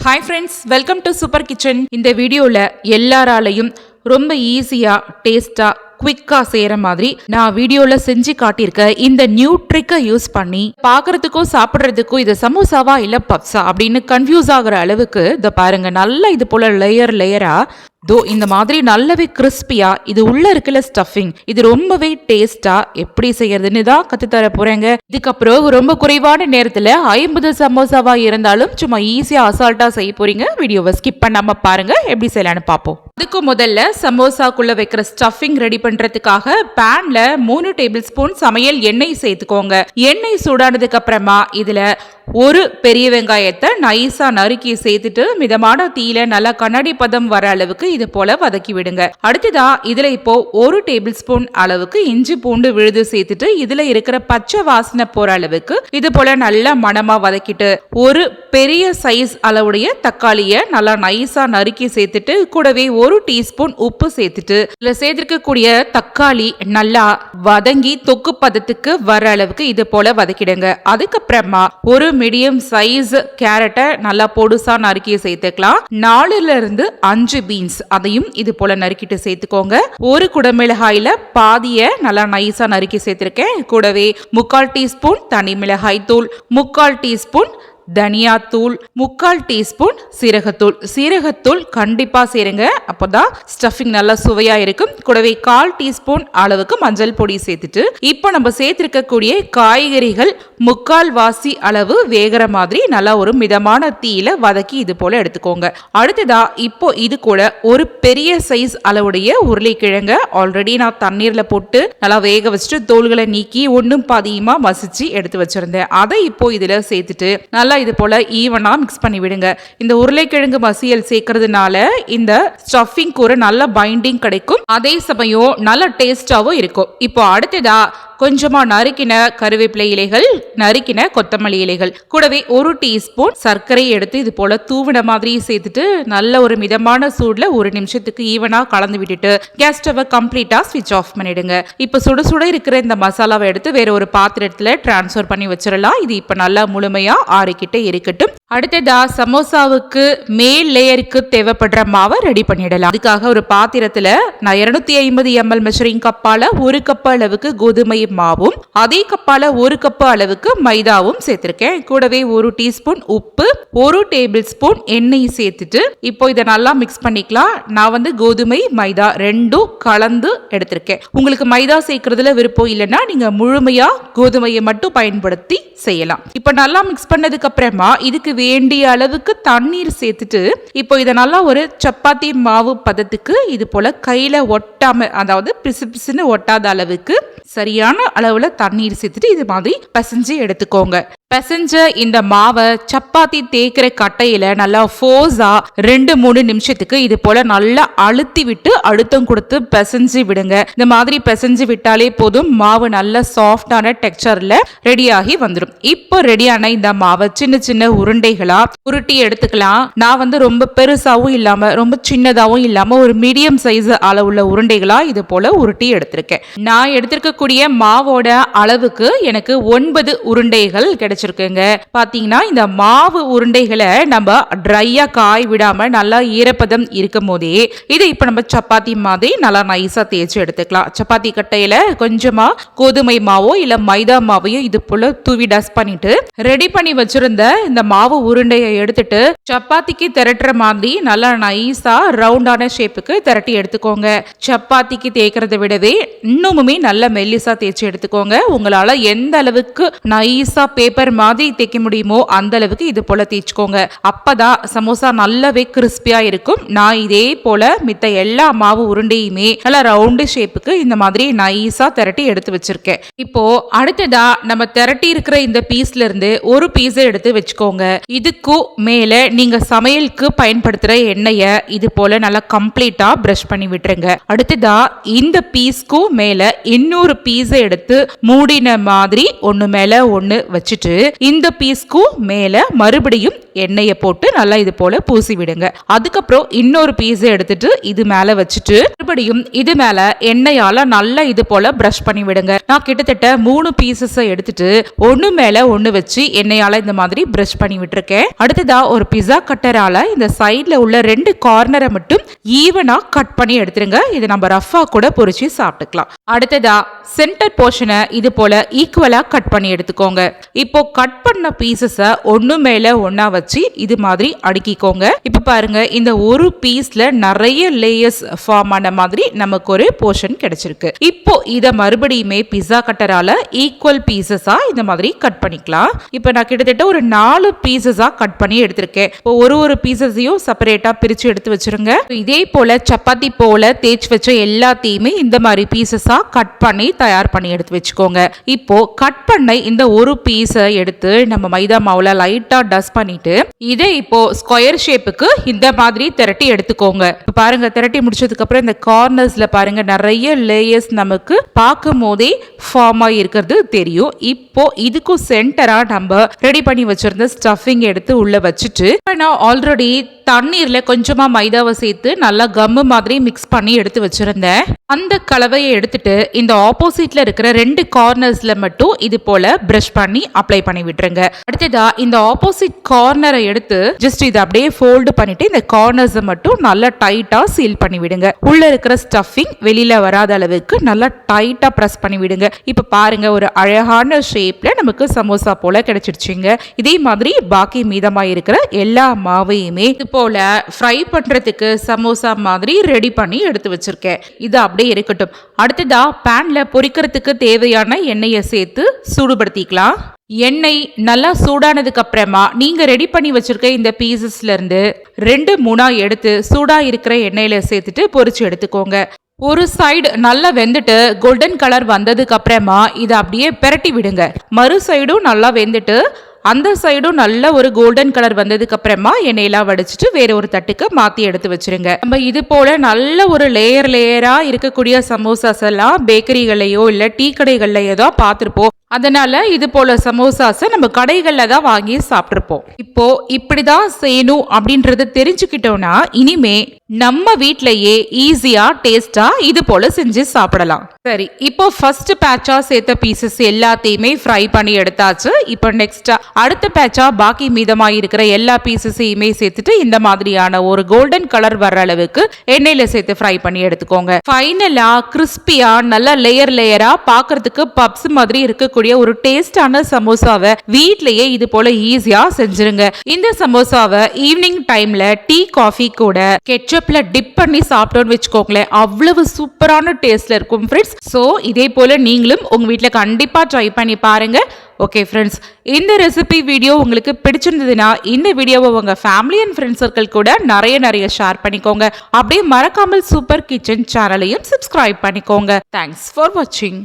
Hi friends, welcome to super kitchen. இந்த வீடியோவில் எல்லாராலையும் ரொம்ப ஈஸியாக டேஸ்டாக குவிக்காக செய்கிற மாதிரி நான் வீடியோவில் செஞ்சு காட்டியிருக்கேன். இந்த நியூ ட்ரிக்கை யூஸ் பண்ணி பார்க்குறதுக்கும் சாப்பிட்றதுக்கும் இது சமோசாவா இல்லை பப்ஸா அப்படின்னு கன்ஃபியூஸ் ஆகிற அளவுக்கு இதை பாருங்கள். நல்லா இது போல் லேயராக இந்த மாதிரி நல்லாவே கிறிஸ்பியா இது உள்ள இருக்குல்ல ஸ்டஃபிங், இது ரொம்பவே டேஸ்டா எப்படி செய்யறதுன்னு தான் கத்துத்தர போறேங்க. இதுக்கப்புறம் ரொம்ப குறைவான நேரத்துல 50 சமோசாவா இருந்தாலும் சும்மா ஈஸியா அசால்ட்டா செய்ய போறீங்க. வீடியோவை ஸ்கிப் பண்ணாம பாருங்க, எப்படி செய்யலான்னு பார்ப்போம். அதுக்கு முதல்ல சமோசாக்குள்ள வைக்கிற ஸ்டஃபிங் ரெடி பண்றதுக்காக பேன்ல 3 டேபிள் ஸ்பூன் சமையல் எண்ணெய் சேர்த்துக்கோங்க. எண்ணெய் சூடானதுக்கு அப்புறமா இதுல ஒரு பெரிய வெங்காயத்தை நைஸா நறுக்கி சேர்த்துட்டு மிதமான தீயில நல்லா கண்ணாடி பதம் வர அளவுக்கு இது போல வதக்கி விடுங்க. அடுத்ததா இதுல இப்போ 1 டேபிள் ஸ்பூன் அளவுக்கு இஞ்சி பூண்டு விழுது சேர்த்துட்டு இதுல இருக்கிற பச்சை வாசனை போற அளவுக்கு இது போல நல்லா மணமா வதக்கிட்டு ஒரு பெரிய சைஸ் அளவுடைய தக்காளிய நல்லா நைஸா நறுக்கி சேர்த்துட்டு கூடவே 1 டீஸ்பூன் உப்பு சேர்த்துட்டு இதுல சேர்த்திருக்கக்கூடிய தக்காளி நல்லா வதங்கி தொக்கு பதத்துக்கு வர அளவுக்கு இது போல வதக்கிடுங்க. அதுக்கப்புறமா ஒரு மீடியம் சைஸ் கேரட்டை நல்லா பொடுசா நறுக்கி சேர்த்துக்கலாம். 4 இருந்து 5 பீன்ஸ் அதையும் இது போல நறுக்கிட்டு சேர்த்துக்கோங்க. ஒரு குடமிளகாயில பாதிய நல்லா நைஸா நறுக்கி சேர்த்திருக்கேன். கூடவே 3/4 டீஸ்பூன் தனி மிளகாய் தூள், 3/4 டீஸ்பூன் தனியா தூள், 3/4 டீஸ்பூன் சீரகத்தூள் கண்டிப்பா சேருங்க, அப்போதான் ஸ்டஃபிங் நல்லா சுவையா இருக்கும். கூடவே 1/4 டீஸ்பூன் அளவுக்கு மஞ்சள் பொடி சேர்த்துட்டு இப்போ நம்ம சேர்த்திருக்கக்கூடிய காய்கறிகள் 3/4 வாசி அளவு வேகிற மாதிரி நல்லா ஒரு மிதமான தீயில வதக்கி இது போல எடுத்துக்கோங்க. அடுத்ததா இப்போ இது கூட ஒரு பெரிய சைஸ் அளவுடைய உருளைக்கிழங்க ஆல்ரெடி நான் தண்ணீர்ல போட்டு நல்லா வேக வச்சுட்டு தோல்களை நீக்கி ஒன்னும் பாதியமா மசிச்சு எடுத்து வச்சிருந்தேன். அதை இப்போ இதுல சேர்த்துட்டு நல்லா இது போல ஈவனா மிக்ஸ் பண்ணி விடுங்க. இந்த உருளைக்கிழங்கு மசியல் சேர்க்கறதுனால இந்த ஸ்டஃபிங் ஒரு நல்ல பைண்டிங் கிடைக்கும், அதே சமயம் நல்ல டேஸ்டாவும் இருக்கும். இப்போ அடுத்ததா கொஞ்சமா நறுக்கின கருவேப்பிலை இலைகள், நறுக்கின கொத்தமல்லி இலைகள், கூடவே 1 டீஸ்பூன் சர்க்கரை எடுத்து இது போல தூவின மாதிரி சேர்த்துட்டு நல்ல ஒரு மிதமான சூடுல 1 நிமிஷத்துக்கு ஈவனா கலந்து விட்டுட்டு கேஸ் ஸ்டவ் கம்ப்ளீட்டா ஸ்விட்ச் ஆஃப் பண்ணிடுங்க. இப்ப சுட சுட இருக்கிற இந்த மசாலாவை எடுத்து வேற ஒரு பாத்திரத்துல டிரான்ஸ்ஃபர் பண்ணி வச்சிடலாம். இது இப்ப நல்லா முழுமையா ஆறிக்கிட்டே இருக்கட்டும். அடுத்ததா சமோசாவுக்கு மேல் லேயருக்கு தேவைப்படுற மாவை ரெடி பண்ணிடலாம். அதுக்காக ஒரு பாத்திரத்துல நான் 250 ml மெஷரிங் கப்பால 1 கப் அளவுக்கு கோதுமை மாவும் அதே கப்பால 1 கப் அளவுக்கு மைதாவும் சேர்த்திருக்கேன். கூடவே 1 டீஸ்பூன் உப்பு, 1 டேபிள் ஸ்பூன் எண்ணெய் சேர்த்துட்டு இப்போ இதை நல்லா மிக்ஸ் பண்ணிக்கலாம். நான் கோதுமை மைதா ரெண்டும் கலந்து எடுத்திருக்கேன். உங்களுக்கு மைதா சேர்க்கறதுல விருப்பம் இல்லைன்னா நீங்க முழுமையா கோதுமையை மட்டும் பயன்படுத்தி செய்யலாம். இப்போ நல்லா மிக்ஸ் பண்ணதுக்கு அப்புறமா இதுக்கு வேண்டிய அளவுக்கு தண்ணீர் சேர்த்துட்டு இப்போ இதை நல்லா ஒரு சப்பாத்தி மாவு பதத்துக்கு இது போல கையில ஒட்டாம, அதாவது பிசு பிசுன்னு ஒட்டாத அளவுக்கு சரியான அளவுல தண்ணீர் சேர்த்துட்டு இது மாதிரி பிசைஞ்சு எடுத்துக்கோங்க. பிசைஞ்ச இந்த மாவை சப்பாத்தி தேய்க்கிற கட்டையில நல்லா ஃபோர்ஸா 2-3 நிமிஷத்துக்கு இது போல நல்லா அழுத்தி விட்டு அழுத்தம் கொடுத்து பிசைஞ்சு விடுங்க. இந்த மாதிரி பிசைஞ்சு விட்டாலே போதும், மாவு நல்ல சாஃப்டான டெக்ஸ்சர்ல ரெடியாகி வந்துடும். இப்போ ரெடியான இந்த மாவை சின்ன சின்ன உருண்டைகளா உருட்டி எடுத்துக்கலாம். நான் ரொம்ப பெருசாவும் இல்லாம ரொம்ப சின்னதாவும் இல்லாம ஒரு மீடியம் சைஸ் அளவுள்ள உருண்டைகளா இது போல உருட்டி எடுத்திருக்கேன். நான் எடுத்திருக்கக்கூடிய மாவோட அளவுக்கு எனக்கு 9 உருண்டைகள் கிடைச்சிருக்குங்க. பாத்தீங்கன்னா இந்த மாவு உருண்டைகளை நம்ம ட்ரையா காய் விடாம நல்லா ஈரப்பதம் இருக்கும் போதே இதை இப்ப நம்ம சப்பாத்தி மாதிரி நல்லா நைஸா தேய்ச்சி எடுத்துக்கலாம். சப்பாத்தி கட்டையில கொஞ்சமா கோதுமை மாவோ இல்ல மைதா மாவையோ இது போல தூவி டஸ்ட் பண்ணிட்டு ரெடி பண்ணி வச்சிருந்த இந்த மாவு உருண்டையை எடுத்துட்டு சப்பாத்திக்கு திரட்டுற மாதிரி நல்லா நைஸா ரவுண்டான ஷேப்புக்கு திரட்டி எடுத்துக்கோங்க. சப்பாத்திக்கு தேய்க்கிறத விடவே இன்னுமுமே நல்ல மெல்லிசா தேய்ச்சி எடுத்துக்கோங்க. உங்களால எந்த அளவுக்கு நைஸா பேப்பர் மாதிரி தேய்க்க முடியுமோ அந்த அளவுக்கு இது போல தேய்ச்சிக்கோங்க. அப்பதான் சமோசா நல்லாவே கிறிஸ்பியா இருக்கும். நான் இதே போல மித்த எல்லா மாவு உருண்டையுமே நல்லா ரவுண்டு ஷேப்புக்கு இந்த மாதிரி நைஸா திரட்டி எடுத்து வச்சிருக்கேன். இப்போ அடுத்ததா நம்ம திரட்டி இருக்கிற இந்த பீஸ்ல இருந்து ஒரு பீஸை எடுத்து வச்சுக்கோங்க. இதுக்கும் மேல நீங்க சமையலுக்கு பயன்படுத்துற எண்ணெய இது போல நல்லா கம்ப்ளீட்டா பிரஷ் பண்ணி விட்டுருங்க. அடுத்ததா இந்த பீஸ்க்கும் மேல இன்னொரு பீஸை எடுத்து மூடின மாதிரி ஒண்ணு மேல ஒண்ணு வச்சுட்டு இந்த பீஸ்க்கும் மேல மறுபடியும் எண்ணெயை போட்டு நல்லா இது போல பூசி விடுங்க. அதுக்கப்புறம் இன்னொரு பீஸ் எடுத்துட்டு இது மேல வச்சுட்டு மறுபடியும் இது மேல எண்ணெயால நல்லா இது போல பிரஷ் பண்ணி விடுங்க. நான் கிட்டத்தட்ட 3 பீசஸ் எடுத்துட்டு ஒண்ணு மேல ஒண்ணு வச்சு எண்ணெயால இந்த மாதிரி பிரஷ் பண்ணி விட்டுருக்கேன். அடுத்ததா ஒரு பிஸா கட்டரால இந்த சைட்ல உள்ள 2 கார்னரை மட்டும் ஈவனா கட் பண்ணி எடுத்துருங்க. இது நம்ம ரஃபா கூட பொரிச்சு சாப்பிட்டுக்கலாம். அடுத்ததா சென்டர் போர்ஷனை இது போல ஈக்குவலா கட் பண்ணி எடுத்துக்கோங்க. இப்போ கட் பண்ண பீசஸ ஒண்ணு மேல ஒண்ணா வச்சு இது மாதிரி அடுக்கிக்கோங்க. இப்ப பாருங்க, இந்த ஒரு பீஸ்ல நிறைய லேயர்ஸ் ஃபார்ம் ஆன மாதிரி நமக்கு ஒரு போர்ஷன் கிடைச்சிருக்கு. இப்போ இத மறுபடியுமே பிஸா கட்டரால ஈக்குவல் பீசஸா இந்த மாதிரி கட் பண்ணிக்கலாம். இப்போ நான் கிட்டத்தட்ட ஒரு 4 பீசஸா கட் பண்ணி எடுத்திருக்கேன். இப்போ ஒரு பீசஸையும் செப்பரேட்டா பிரிச்சு எடுத்து வச்சிருங்க. இதே போல சப்பாத்தி போல தேய்ச்சி வச்ச எல்லாத்தையுமே இந்த மாதிரி பீசஸா கட் பண்ணி தயார் பண்ணி எடுத்து வச்சுக்கோங்க. இப்போ கட் பண்ண இந்த ஒரு பீஸை எடுத்து நம்ம மைதா மாவுல லைட்டா டஸ்ட் பண்ணிட்டு இதை இப்போ ஸ்கொயர் ஷேப்புக்கு இந்த மாதிரி திரட்டி எடுத்துக்கோங்க. பாருங்க, திரட்டி முடிச்சதுக்கு அப்புறம் இந்த கார்னர்ஸ்ல பாருங்க நிறைய லேயர்ஸ் நமக்கு பார்க்கும் போதே ஃபார்ம் ஆகி இருக்கிறது தெரியும். இப்போ இதுக்கும் சென்டரா நம்ம ரெடி பண்ணி வச்சிருந்த ஸ்டஃபிங் எடுத்து உள்ள வச்சுட்டு நான் ஆல்ரெடி தண்ணீர்ல கொஞ்சமா மைதாவை சேர்த்து நல்லா கம்மு மாதிரி மிக்ஸ் பண்ணி எடுத்து வச்சிருந்தேன். அந்த கலவையை எடுத்துட்டு இந்த ஆப்போசிட்ல இருக்கிற 2 கார்னர்ஸ்ல மட்டும் இது போல பிரஷ் பண்ணி அப்ளை பண்ணி விட்டுருங்க. அடுத்ததா இந்த ஆப்போசிட் கார்னரை எடுத்து ஜஸ்ட் இதை அப்படியே ஃபோல்டு பண்ணிட்டு இந்த கார்னர்ஸை மட்டும் நல்லா டைட்டா சீல் பண்ணி விடுங்க. உள்ள இருக்கிற ஸ்டஃபிங் வெளியில வராத அளவுக்கு நல்லா டைட்டா பிரஸ் பண்ணி விடுங்க. இப்ப பாருங்க, ஒரு அழகான ஷேப்ல நமக்கு சமோசா போல கிடைச்சிருச்சுங்க. இதே மாதிரி பாக்கி மீதமா இருக்கிற எல்லா மாவையுமே இது போல ஃப்ரை பண்றதுக்கு சமோசா மாதிரி ரெடி பண்ணி எடுத்து வச்சிருக்கேன். இது அப்படியே இருக்கட்டும். அடுத்ததா பேன்ல பொரிக்கிறதுக்கு தேவையான எண்ணெயை சேர்த்து சூடுபடுத்திக்கலாம். எண்ணெய் நல்லா சூடானதுக்கு அப்புறமா நீங்க ரெடி பண்ணி வச்சிருக்க இந்த பீசஸ்ல இருந்து 2-3 எடுத்து சூடா இருக்கிற எண்ணெயில சேர்த்துட்டு பொரிச்சு எடுத்துக்கோங்க. ஒரு சைடு நல்லா வெந்துட்டு கோல்டன் கலர் வந்ததுக்கு அப்புறமா இதை அப்படியே பிரட்டி விடுங்க. மறு சைடும் நல்லா வெந்துட்டு அந்த சைடும் நல்ல ஒரு கோல்டன் கலர் வந்ததுக்கு அப்புறமா எண்ணெயெல்லாம் வடிச்சிட்டு வேற ஒரு தட்டுக்கு மாத்தி எடுத்து வச்சிருங்க. நம்ம இது போல நல்ல ஒரு லேயரா இருக்கக்கூடிய சமோசாஸ் எல்லாம் பேக்கரிகள்லயோ இல்ல டீ கடைகள்லயோ தான் பார்த்திருப்போம். அதனால இது போல சமோசாஸை நம்ம கடைகள்ல தான் வாங்கி சாப்பிட்டுருப்போம். இப்போ இப்படிதான் செய்யணும் அப்படின்றத தெரிஞ்சுக்கிட்டோம்னா இனிமே நம்ம வீட்லயே ஈஸியா டேஸ்டா இது போல செஞ்சு சாப்பிடலாம். சரி, இப்போ ஃபர்ஸ்ட் பேட்சா சேர்த்த பீசஸ் எல்லாத்தையுமே ஃப்ரை பண்ணி எடுத்தாச்சு. இப்போ நெக்ஸ்டா அடுத்த பேட்சா பாக்கி மீதமா இருக்கிற எல்லா பீசஸையுமே சேர்த்துட்டு இந்த மாதிரியான ஒரு கோல்டன் கலர் வர்ற அளவுக்கு எண்ணெயில சேர்த்து ஃப்ரை பண்ணி எடுத்துக்கோங்க. ஃபைனலா கிறிஸ்பியா நல்ல லேயரா பாக்குறதுக்கு பப்ஸ் மாதிரி இருக்கக்கூடிய ஒரு டேஸ்டான சமோசாவை வீட்லயே இது போல ஈஸியா செஞ்சிருங்க. இந்த சமோசாவை ஈவினிங் டைம்ல டீ காஃபி கூட கெட்சப்ல டிப் பண்ணி சாப்பிட்டோன்னு வச்சுக்கோங்களேன், அவ்வளவு சூப்பரான டேஸ்ட்ல இருக்கும் ஃப்ரெண்ட்ஸ். ஸோ இதே போல நீங்களும் உங்க வீட்டில் கண்டிப்பா ட்ரை பண்ணி பாருங்க. ஓகே ஃப்ரெண்ட்ஸ், இந்த ரெசிபி வீடியோ உங்களுக்கு பிடிச்சிருந்ததுன்னா இந்த வீடியோவை உங்க ஃபேமிலி அண்ட் ஃப்ரெண்ட்ஸ் சர்க்கிள் கூட நிறைய ஷேர் பண்ணிக்கோங்க. அப்படியே மறக்காமல் சூப்பர் கிச்சன் சேனலையும் சப்ஸ்கிரைப் பண்ணிக்கோங்க. தேங்க்ஸ் ஃபார் வாட்சிங்.